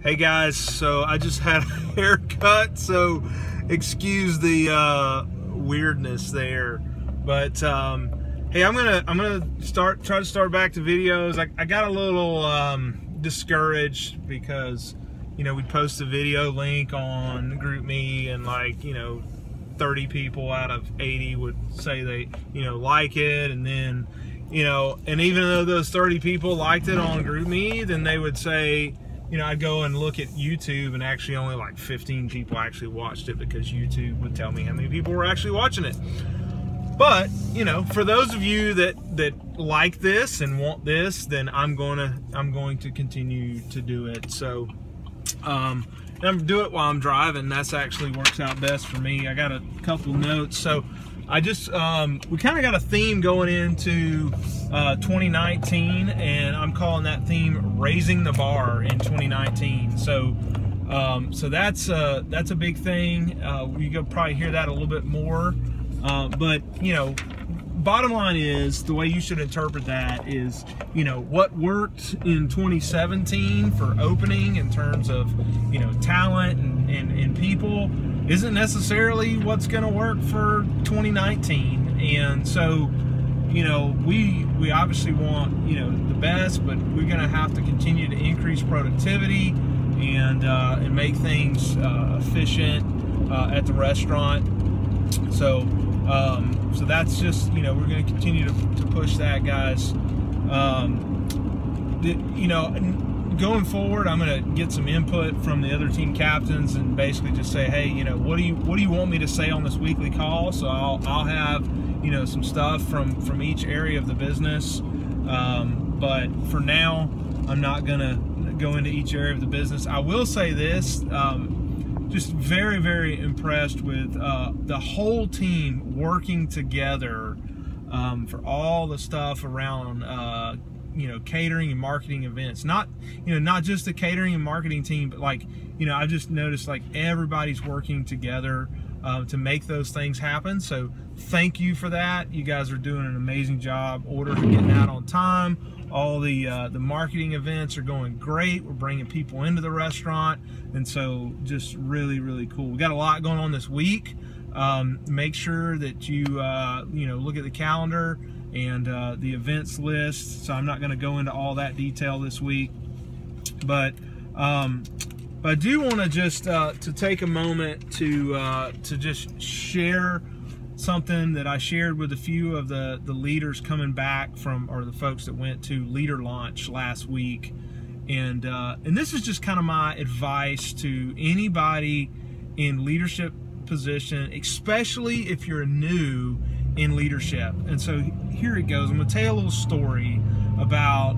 Hey guys, so I just had a haircut, so excuse the weirdness there. But hey, I'm gonna try to start back to videos. I got a little discouraged because we post a video link on GroupMe and 30 people out of 80 would say they like it, and then and even though those 30 people liked it on GroupMe, then they would say, I'd go and look at YouTube and actually only like 15 people actually watched it, because YouTube would tell me how many people were actually watching it. But, for those of you that like this and want this, then I'm going to continue to do it. So, I'm do it while I'm driving. That's actually works out best for me. I got a couple notes. So, I just, we kind of got a theme going into 2019, and I'm calling that theme Raising the Bar in 2019. So, so that's a big thing. You could probably hear that a little bit more. But, bottom line is, the way you should interpret that is, what worked in 2017 for opening in terms of, talent and people isn't necessarily what's going to work for 2019. And so, we obviously want, the best, but we're going to have to continue to increase productivity and make things efficient at the restaurant. So, so that's just, we're going to continue to push that, guys. Going forward, I'm going to get some input from the other team captains and basically just say, hey, what do you want me to say on this weekly call? So I'll have, some stuff from each area of the business. But for now, I'm not going to go into each area of the business. I will say this, just very, very impressed with the whole team working together for all the stuff around catering and marketing events. Not just the catering and marketing team, but I've just noticed everybody's working together to make those things happen. So thank you for that. You guys are doing an amazing job. Orders are getting out on time. All the marketing events are going great. We're bringing people into the restaurant, and so just really, really cool. We got a lot going on this week. Make sure that you look at the calendar and the events list. So I'm not going to go into all that detail this week, but I do want to just to take a moment to just share something that I shared with a few of the leaders coming back from, or the folks that went to Leader Launch last week. And this is just kind of my advice to anybody in leadership position, especially if you're new in leadership. And so here it goes. I'm going to tell you a little story about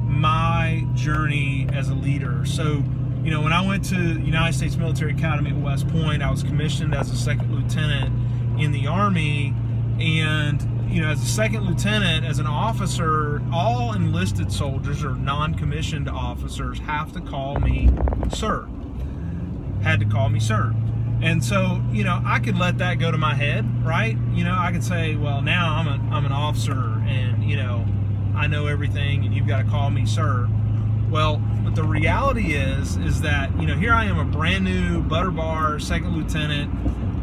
my journey as a leader. So, when I went to the United States Military Academy at West Point, I was commissioned as a second lieutenant in the Army. And, as a second lieutenant, as an officer, all enlisted soldiers or non-commissioned officers have to call me sir. Had to call me sir. And so, I could let that go to my head, right? I could say, well, now I'm an officer, and, I know everything, and you've got to call me sir. Well, but the reality is that, here I am, a brand new butter bar second lieutenant,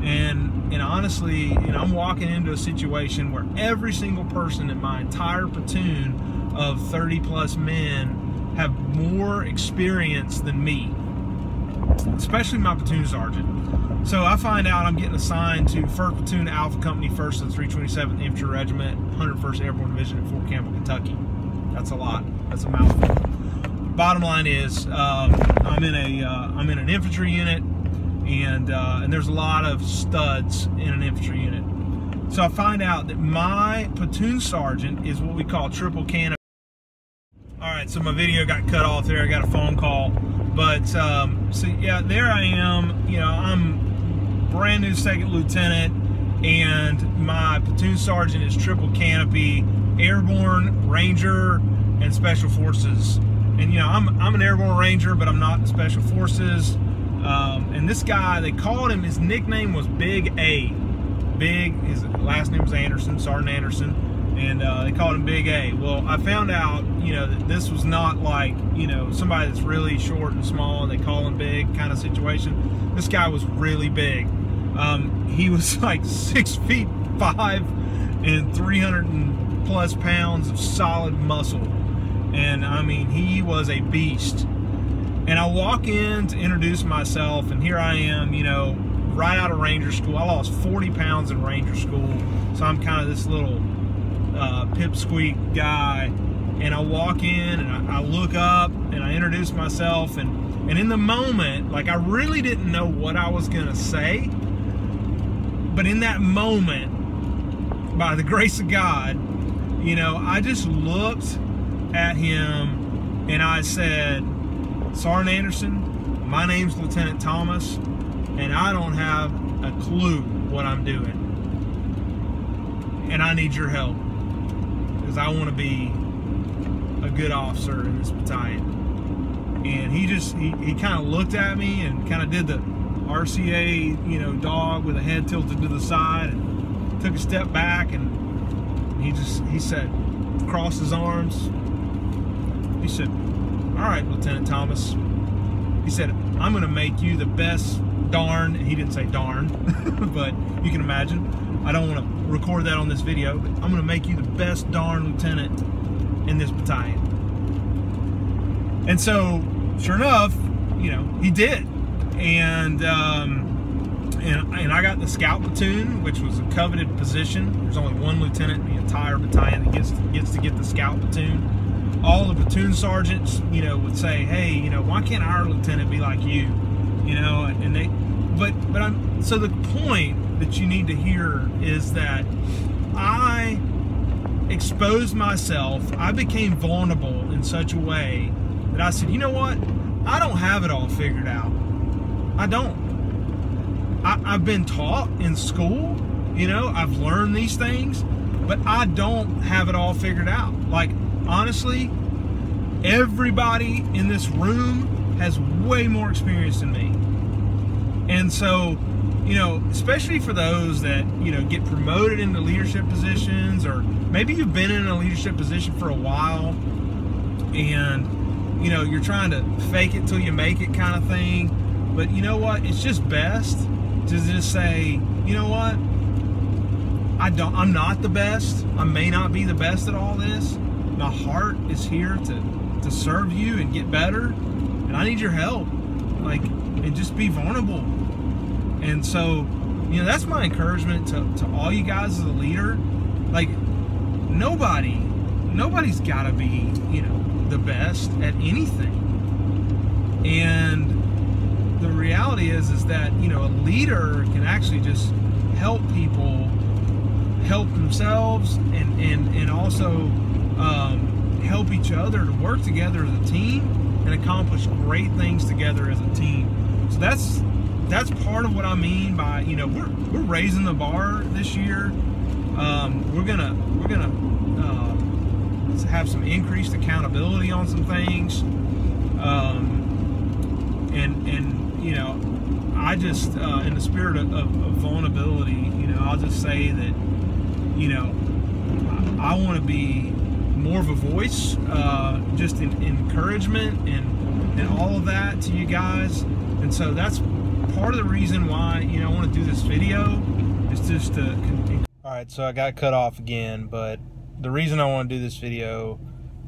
and honestly, I'm walking into a situation where every single person in my entire platoon of 30+ men have more experience than me, especially my platoon sergeant. So I find out I'm getting assigned to 1st Platoon Alpha Company, 1st of the 327th Infantry Regiment, 101st Airborne Division at Fort Campbell, Kentucky. That's a lot. That's a mouthful. Bottom line is, I'm in an infantry unit, and there's a lot of studs in an infantry unit. So I find out that my platoon sergeant is what we call triple canopy. All right, so my video got cut off there. I got a phone call, but so yeah, there I am. I'm brand new second lieutenant, and my platoon sergeant is triple canopy, airborne, ranger, and special forces. And I'm an airborne ranger, but I'm not in special forces. And this guy, they called him, his nickname was Big A. His last name was Anderson, Sergeant Anderson. and they called him Big A. Well, I found out, you know, that this was not like, you know, somebody that's really short and small and they call him big kind of situation. This guy was really big. He was like 6'5" and 300+ pounds of solid muscle. And I mean, he was a beast. And I walk in to introduce myself, and here I am, you know, right out of Ranger School. I lost 40 pounds in Ranger School, so I'm kind of this little pipsqueak guy. And I walk in, and I look up, and I introduce myself, and in the moment, like, I really didn't know what I was gonna say, but in that moment, by the grace of God, you know, I just looked at him, and I said, Sergeant Anderson, my name's Lieutenant Thomas, and I don't have a clue what I'm doing. And I need your help, because I want to be a good officer in this battalion. And he kind of looked at me and kind of did the RCA, you know, dog with a head tilted to the side, and took a step back, and he said, crossed his arms. He said, all right, Lieutenant Thomas. He said, I'm going to make you the best darn, he didn't say darn, but you can imagine. I don't want to record that on this video, but I'm going to make you the best darn lieutenant in this battalion. And so, sure enough, you know, he did. And I got the scout platoon, which was a coveted position. There's only one lieutenant in the entire battalion that gets to get the scout platoon. All the platoon sergeants, you know, would say, hey, you know, why can't our lieutenant be like you? You know, and they, so the point that you need to hear is that I exposed myself. I became vulnerable in such a way that I said, you know what? I don't have it all figured out. I don't. I've been taught in school, you know, I've learned these things, but I don't have it all figured out. Like, honestly, everybody in this room has way more experience than me. And so, you know, especially for those that, you know, get promoted into leadership positions, or maybe you've been in a leadership position for a while and, you know, you're trying to fake it till you make it kind of thing. But you know what? It's just best to just say, you know what? I'm not the best. I may not be the best at all this. My heart is here to serve you and get better, and I need your help. Like, and just be vulnerable. And so, you know, that's my encouragement to all you guys as a leader. Like, nobody's got to be, you know, the best at anything. And the reality is that, you know, a leader can actually just help people help themselves, and also help each other to work together as a team and accomplish great things together as a team. So that's part of what I mean by, you know, we're raising the bar this year. We're gonna have some increased accountability on some things, and you know, I just in the spirit of vulnerability, you know, I'll just say that, you know, I want to be more of a voice, just in encouragement and all of that to you guys. And so that's part of the reason why, you know, I want to do this video, is just to continue. All right, so I got cut off again, but the reason I want to do this video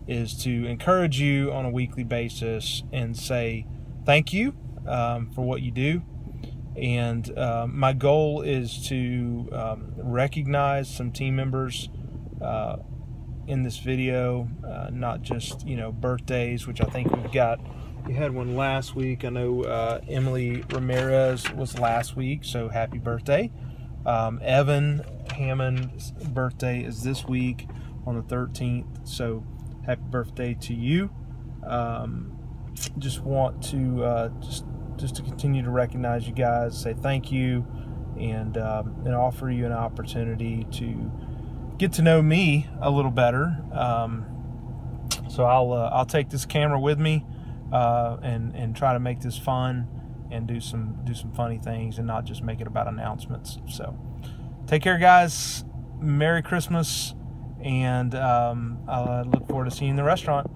is to encourage you on a weekly basis and say thank you for what you do. And my goal is to recognize some team members in this video, not just, you know, birthdays, which I think we had one last week. I know Emily Ramirez was last week, so happy birthday. Evan Hammond's birthday is this week on the 13th, so happy birthday to you. Just want to just to continue to recognize you guys, say thank you, and offer you an opportunity to get to know me a little better. So I'll take this camera with me and try to make this fun and do some funny things and not just make it about announcements. So take care, guys. Merry Christmas, and I look forward to seeing you in the restaurant.